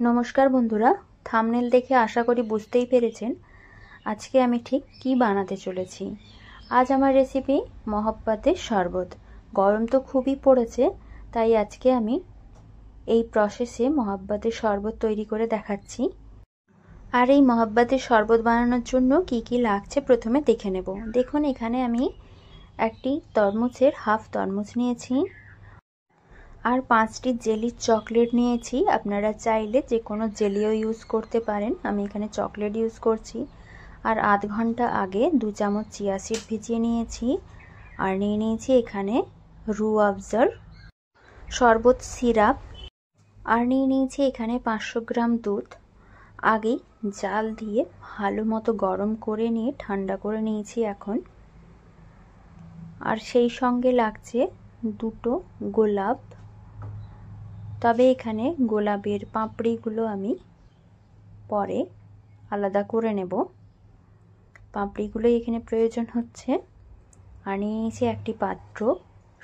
নমস্কার বন্ধুরা, থাম্বনেল দেখে আশা করি বুঝতেই পেরেছেন আজকে আমি ঠিক কি বানাতে চলেছি। আজ আমার রেসিপি মহব্বতের শরবত। গরম তো খুবই পড়েছে, তাই আজকে আমি এই প্রসেসে মহব্বতের শরবত তৈরি করে দেখাচ্ছি। আর এই মহব্বতের শরবত বানানোর জন্য কি কি লাগছে প্রথমে দেখে নেব। দেখুন, এখানে আমি একটি তরমুজের হাফ তরমুজ নিয়েছি আর 5টি জেলির চকলেট নিয়েছি। আপনারা চাইলে যে কোনো জেলিও ইউজ করতে পারেন, আমি এখানে চকলেট ইউজ করছি। আর আধ ঘন্টা আগে 2 চামচ চিয়া সিড ভিজিয়ে নিয়েছি। আর নিয়ে নিয়েছি এখানে রুহ আফজার শরবত সিরাপ। আর নিয়ে নিয়েছি এখানে 500 গ্রাম দুধ। আগেই জাল দিয়ে ভালো মতো গরম করে নিয়ে ঠান্ডা করে নিয়েছি এখন। আর সেই সঙ্গে লাগছে 2টো গোলাপ। তবে এখানে গোলাপের পাপড়িগুলো আমি পরে আলাদা করে নেব, পাপড়িগুলো এখানে প্রয়োজন হচ্ছে। আর নিয়ে নিয়েছি একটি পাত্র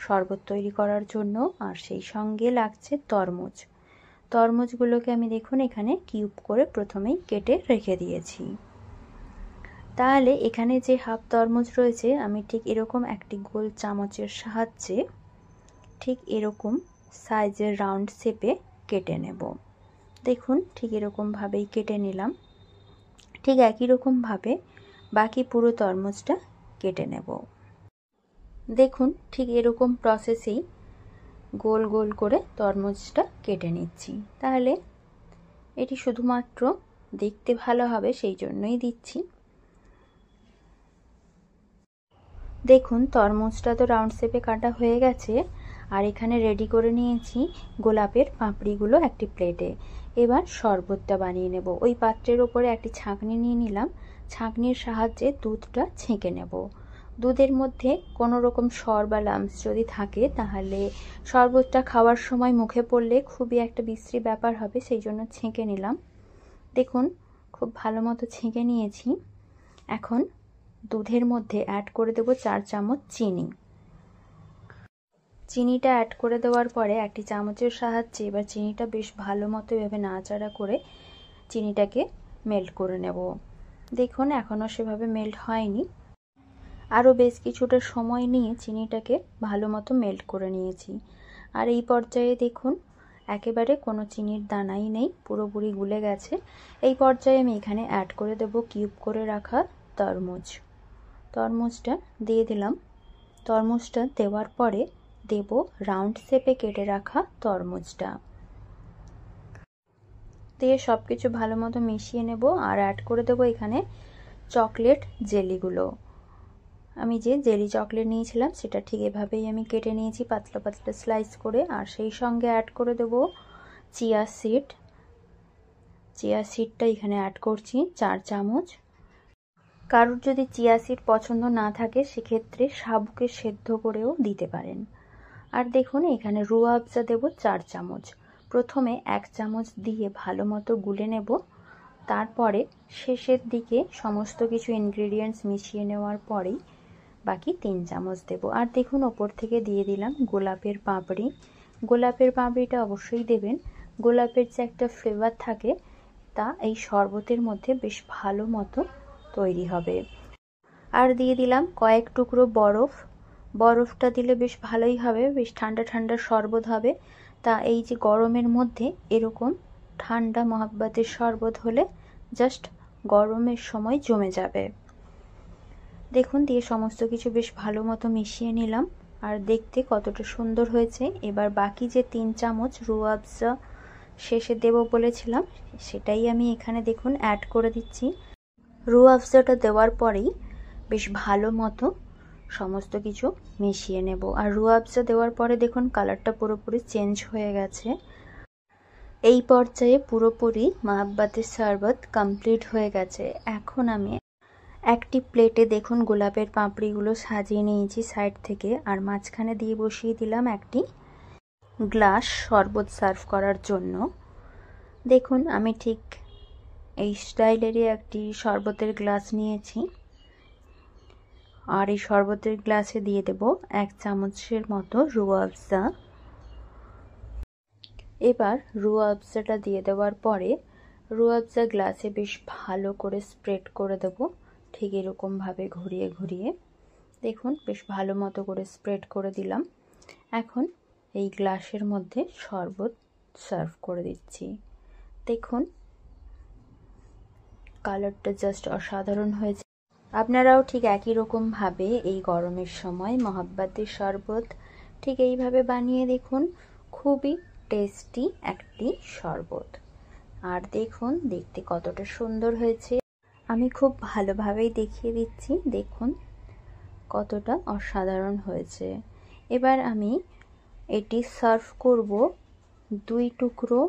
শরবত তৈরি করার জন্য। আর সেই সঙ্গে লাগছে তরমুজ। তরমুজগুলোকে আমি দেখুন এখানে কিউব করে প্রথমেই কেটে রেখে দিয়েছি। তাহলে এখানে যে হাফ তরমুজ রয়েছে আমি ঠিক এরকম একটি গোল চামচের সাহায্যে ঠিক এরকম সাইজের রাউন্ড শেপে কেটে নেব। দেখুন ঠিক এরকম ভাবেই কেটে নিলাম। ঠিক একই রকম ভাবে বাকি পুরো তরমুজটা কেটে নেব। দেখুন ঠিক এরকম প্রসেসেই গোল গোল করে তরমুজটা কেটে নিচ্ছি। তাহলে এটি শুধুমাত্র দেখতে ভালো হবে সেই জন্যই দিচ্ছি। দেখুন তরমুজটা তো রাউন্ড শেপে কাটা হয়ে গেছে। আর এখানে রেডি করে নিয়েছি গোলাপের পাপড়িগুলো একটি প্লেটে। এবার শরবতটা বানিয়ে নেব। ওই পাত্রের ওপরে একটি ছাঁকনি নিয়ে নিলাম। ছাঁকনির সাহায্যে দুধটা ছেঁকে নেব। দুধের মধ্যে কোনো রকম সর বা লাম্পস যদি থাকে তাহলে শরবতটা খাওয়ার সময় মুখে পড়লে খুবই একটা বিশ্রী ব্যাপার হবে, সেই জন্য ছেঁকে নিলাম। দেখুন খুব ভালো মতো ছেঁকে নিয়েছি। এখন দুধের মধ্যে অ্যাড করে দেব 4 চামচ চিনি। চিনিটা অ্যাড করে দেওয়ার পরে একটি চামচের সাহায্যে এবার চিনিটা বেশ ভালো মতো এভাবে নাড়াচাড়া করে চিনিটাকে মেল্ট করে নেব। দেখুন এখনও সেভাবে মেল্ট হয়নি, আরও বেশ কিছুটা সময় নিয়ে চিনিটাকে ভালো মতো মেল্ট করে নিয়েছি। আর এই পর্যায়ে দেখুন একেবারে কোনো চিনির দানাই নেই, পুরোপুরি গুলে গেছে। এই পর্যায়ে আমি এখানে অ্যাড করে দেব কিউব করে রাখা তরমুজ। তরমুজটা দিয়ে দিলাম। তরমুজটা দেওয়ার পরে দেব রাউন্ড শেপে কেটে রাখা তরমুজটা দিয়ে সব কিছু ভালো মতো মিশিয়ে নেব। আর অ্যাড করে দেব এখানে চকলেট জেলিগুলো। আমি যে জেলি চকলেট নিয়েছিলাম সেটা ঠিক এভাবেই আমি কেটে নিয়েছি পাতলা পাতলা স্লাইস করে। আর সেই সঙ্গে অ্যাড করে দেব চিয়া সিড। চিয়া সিডটা এখানে অ্যাড করছি 4 চামচ। কারোর যদি চিয়া সিড পছন্দ না থাকে সেক্ষেত্রে সাবুকে সেদ্ধ করেও দিতে পারেন। আর দেখুন এখানে রুহ আফজা দেব 4 চামচ। প্রথমে 1 চামচ দিয়ে ভালো মতো গুলে নেব, তারপরে শেষের দিকে সমস্ত কিছু ইনগ্রেডিয়েন্টস মিশিয়ে নেওয়ার পরেই বাকি 3 চামচ দেব। আর দেখুন ওপর থেকে দিয়ে দিলাম গোলাপের পাপড়ি। গোলাপের পাপড়িটা অবশ্যই দেবেন। গোলাপের যে একটা ফ্লেভার থাকে তা এই শরবতের মধ্যে বেশ ভালো মতো তৈরি হবে। আর দিয়ে দিলাম কয়েক টুকরো বরফ। বরফটা দিলে বেশ ভালোই হবে, বেশ ঠান্ডা ঠান্ডা শরবত হবে। তা এই যে গরমের মধ্যে এরকম ঠান্ডা মহব্বতের শরবত হলে জাস্ট গরমের সময় জমে যাবে। দেখুন দিয়ে সমস্ত কিছু বেশ ভালো মতো মিশিয়ে নিলাম। আর দেখতে কতটা সুন্দর হয়েছে। এবার বাকি যে 3 চামচ রুহ আফজা শেষে দেব বলেছিলাম সেটাই আমি এখানে দেখুন অ্যাড করে দিচ্ছি। রুহ আফজাটা দেওয়ার পরেই বেশ ভালো মতো সমস্ত কিছু মিশিয়ে নেব। আর রুহ আফজা দেওয়ার পরে দেখুন কালারটা পুরোপুরি চেঞ্জ হয়ে গেছে। এই পর্যায়ে পুরোপুরি মহব্বতের শরবত কমপ্লিট হয়ে গেছে। এখন আমি একটি প্লেটে দেখুন গোলাপের পাপড়িগুলো সাজিয়ে নিয়েছি সাইড থেকে। আর মাঝখানে দিয়ে বসিয়ে দিলাম একটি গ্লাস শরবত সার্ভ করার জন্য। দেখুন আমি ঠিক এই স্টাইলেরই একটি শরবতের গ্লাস নিয়েছি। আর এই শরবতের গ্লাসে দিয়ে দেব 1 চামচের মতো রুহ আফজা। এবার রুহ আফজাটা দিয়ে দেওয়ার পরে রুহ আফজা গ্লাসে বেশ ভালো করে স্প্রেড করে দেব, ঠিক এরকমভাবে ঘুরিয়ে ঘুরিয়ে। দেখুন বেশ ভালো মতো করে স্প্রেড করে দিলাম। এখন এই গ্লাসের মধ্যে শরবত সার্ভ করে দিচ্ছি। দেখুন কালারটা জাস্ট অসাধারণ হয়েছে। আপনারাও ঠিক একই রকমভাবে এই গরমের সময় মহাব্বাতের শরবত ঠিক এইভাবে বানিয়ে দেখুন, খুবই টেস্টি একটি শরবত। আর দেখুন দেখতে কতটা সুন্দর হয়েছে, আমি খুব ভালোভাবেই দেখিয়ে দিচ্ছি, দেখুন কতটা অসাধারণ হয়েছে। এবার আমি এটি সার্ভ করব 2 টুকরো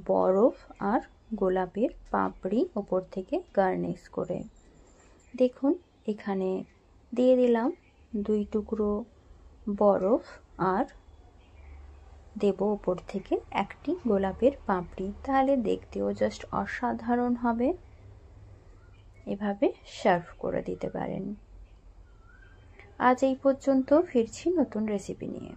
বরফ আর গোলাপের পাপড়ি ওপর থেকে গার্নিশ করে। দেখুন এখানে দিয়ে দিলাম 2 টুকরো বরফ আর দেব ওপর থেকে একটি গোলাপের পাপড়ি, তাহলে দেখতেও জাস্ট অসাধারণ হবে। এভাবে সার্ভ করে দিতে পারেন। আজ এই পর্যন্ত, ফিরছি নতুন রেসিপি নিয়ে।